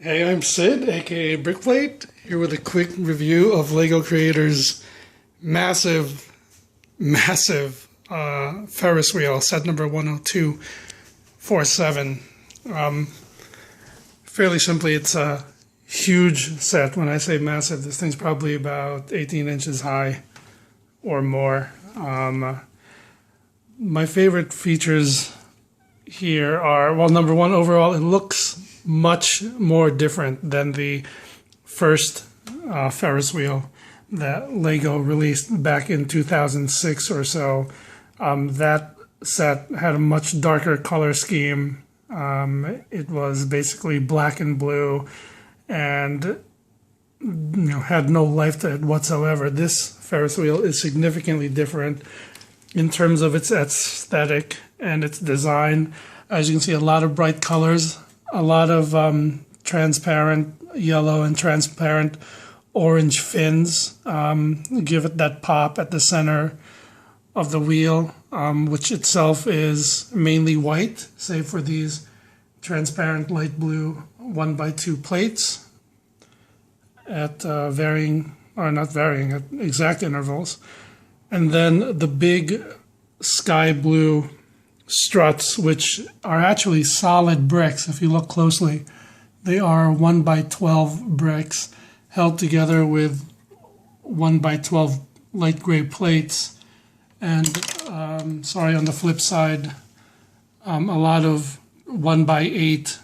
Hey, I'm Sid, aka Brickplate, here with a quick review of Lego Creator's massive Ferris Wheel, set number 10247. Fairly simply, it's a huge set. When I say massive, this thing's probably about 18 inches high or more. My favorite features here are, well, number one, overall, it looks much more different than the first Ferris wheel that Lego released back in 2006 or so. That set had a much darker color scheme. It was basically black and blue and had no life to it whatsoever. This Ferris wheel is significantly different in terms of its aesthetic and its design. As you can see, a lot of bright colors, a lot of transparent yellow and transparent orange fins give it that pop at the center of the wheel, which itself is mainly white, save for these transparent light blue 1x2 plates at varying, or not varying, at exact intervals. And then the big sky blue struts, which are actually solid bricks. If you look closely, they are 1x12 bricks held together with 1x12 light gray plates. And on the flip side, a lot of 1x8,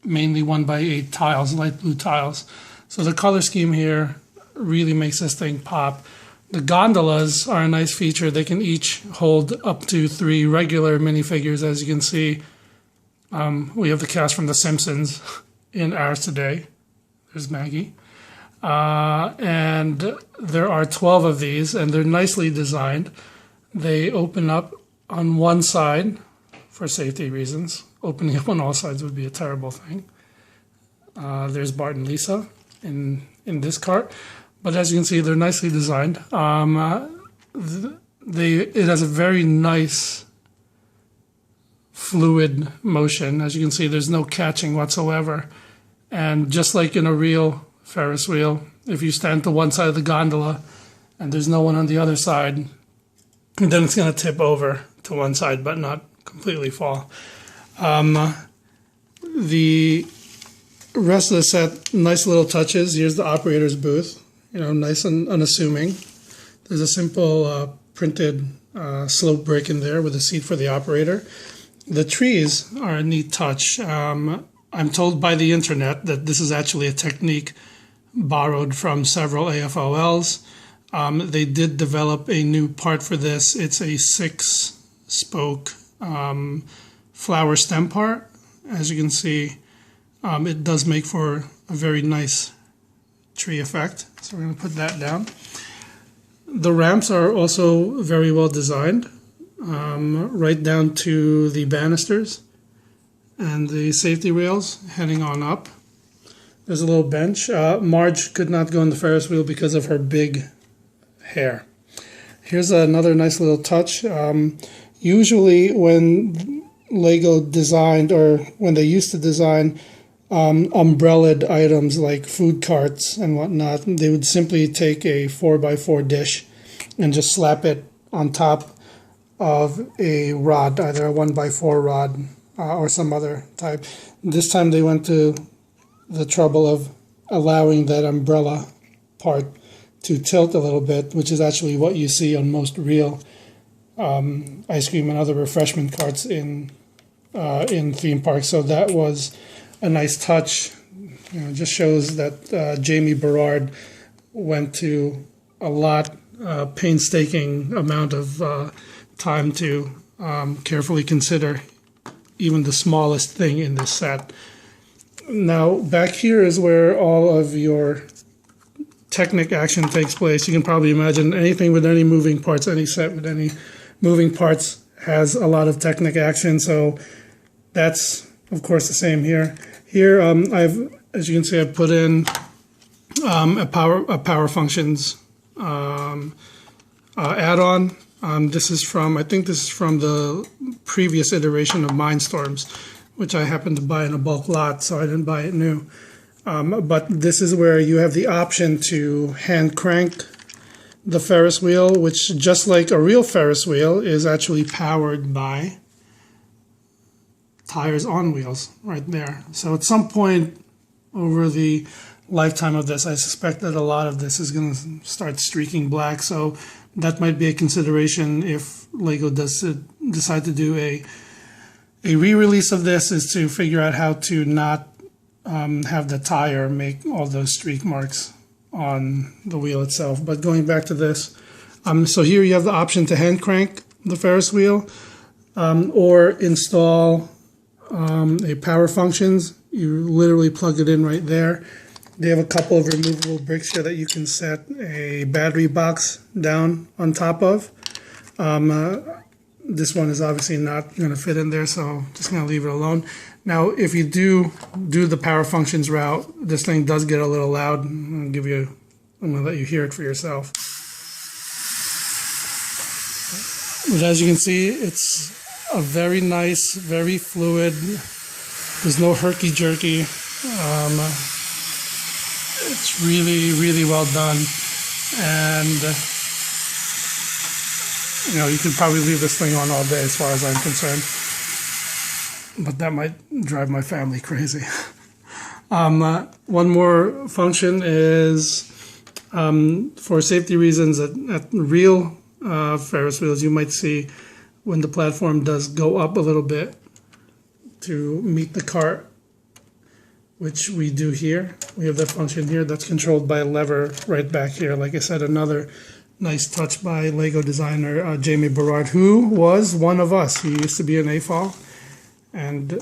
mainly 1x8 tiles, light blue tiles. So the color scheme here really makes this thing pop. The gondolas are a nice feature. They can each hold up to 3 regular minifigures. As you can see, we have the cast from The Simpsons in ours today. There's Maggie. And there are 12 of these, and they're nicely designed. They open up on one side for safety reasons. Opening up on all sides would be a terrible thing. There's Bart and Lisa in this cart. But as you can see, they're nicely designed. It has a very nice fluid motion. As you can see, there's no catching whatsoever. And just like in a real Ferris wheel, if you stand to one side of the gondola and there's no one on the other side, then it's going to tip over to one side but not completely fall. The rest of the set, nice little touches. Here's the operator's booth. Nice and unassuming. There's a simple printed slope brick in there with a seat for the operator. The trees are a neat touch. I'm told by the internet that this is actually a technique borrowed from several AFOLs. They did develop a new part for this. It's a 6-spoke flower stem part. As you can see, it does make for a very nice tree effect. So we're going to put that down. The ramps are also very well designed, right down to the banisters and the safety rails heading on up. There's a little bench. Marge could not go on the Ferris wheel because of her big hair. Here's another nice little touch. Usually when Lego designed, or when they used to design umbrellaed items like food carts and whatnot, they would simply take a 4x4 dish and just slap it on top of a rod, either a 1x4 rod or some other type. This time they went to the trouble of allowing that umbrella part to tilt a little bit, which is actually what you see on most real ice cream and other refreshment carts in theme parks. So that was a nice touch. Just shows that Jamie Berard went to a lot painstaking amount of time to carefully consider even the smallest thing in this set. Now back here is where all of your Technic action takes place. You can probably imagine anything with any moving parts, any set with any moving parts has a lot of Technic action. So that's of course the same here. Here, as you can see, I've put in a power functions add-on. This is from, I think this is from the previous iteration of Mindstorms, which I happened to buy in a bulk lot, so I didn't buy it new. But this is where you have the option to hand crank the Ferris wheel, which, just like a real Ferris wheel, is actually powered by tires on wheels right there. So at some point over the lifetime of this, I suspect that a lot of this is going to start streaking black. So that might be a consideration if Lego does decide to do a re-release of this, is to figure out how to not have the tire make all those streak marks on the wheel itself. But going back to this, so here you have the option to hand crank the Ferris wheel or install a power functions. You literally plug it in right there. They have a couple of removable bricks here that you can set a battery box down on top of. This one is obviously not going to fit in there, so I'm just going to leave it alone. Now, if you do the power functions route, this thing does get a little loud. I'm going to let you hear it for yourself. But as you can see, it's a very nice, very fluid. There's no herky-jerky. It's really, really well done. And you could probably leave this thing on all day as far as I'm concerned. But that might drive my family crazy. One more function is, for safety reasons, at real Ferris wheels, you might see when the platform does go up a little bit to meet the cart, which we do here. We have that function here that's controlled by a lever right back here. Like I said, another nice touch by Lego designer Jamie Berard, who was one of us. He used to be an AFOL, and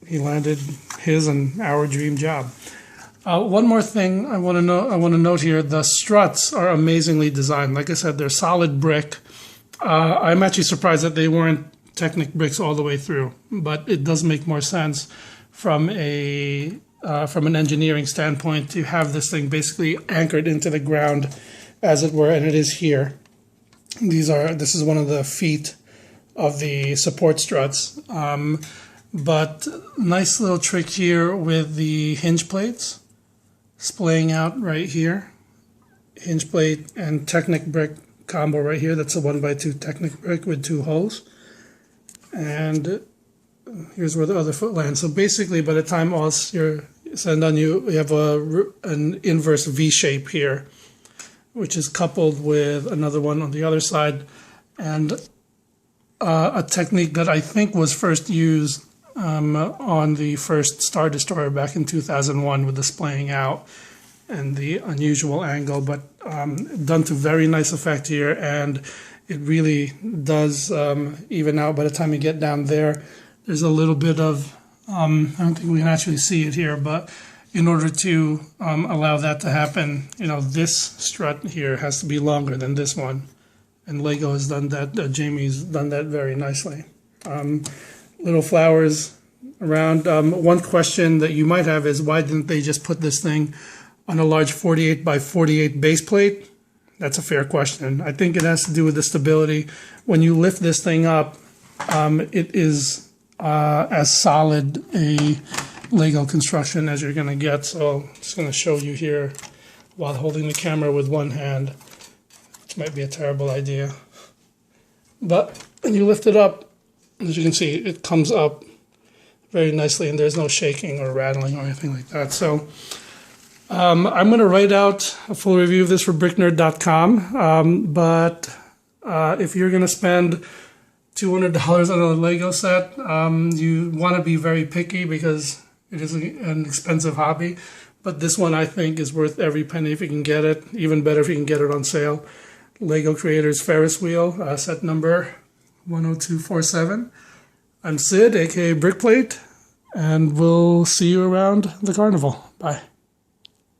he landed his and our dream job. One more thing I want to note here: the struts are amazingly designed. Like I said, they're solid brick. I'm actually surprised that they weren't Technic bricks all the way through, but it does make more sense from an engineering standpoint to have this thing basically anchored into the ground, as it were, and it is here. This is one of the feet of the support struts. But nice little trick here with the hinge plates splaying out right here. Hinge plate and Technic brick combo right here. That's a 1x2 Technic brick with 2 holes. And here's where the other foot lands. So basically, by the time all's said and done, you have an inverse V shape here, which is coupled with another one on the other side, and a technique that I think was first used on the first Star Destroyer back in 2001 with the splaying out and the unusual angle, but done to very nice effect here, and it really does even out. By the time you get down there, there's a little bit of, I don't think we can actually see it here, but in order to allow that to happen, this strut here has to be longer than this one. And Lego has done that, Jamie's done that very nicely. Little flowers around. One question that you might have is, why didn't they just put this thing on a large 48x48 base plate? That's a fair question. I think it has to do with the stability. When you lift this thing up, it is as solid a Lego construction as you're going to get. So I'm just going to show you here while holding the camera with one hand, which might be a terrible idea. But when you lift it up, as you can see, it comes up very nicely, and there's no shaking or rattling or anything like that. So I'm going to write out a full review of this for bricknerd.com, but if you're going to spend $200 on a Lego set, you want to be very picky because it is an expensive hobby. But this one, I think, is worth every penny if you can get it. Even better if you can get it on sale. Lego Creators Ferris Wheel, set number 10247. I'm Sid, aka Brickplate, and we'll see you around the carnival. Bye.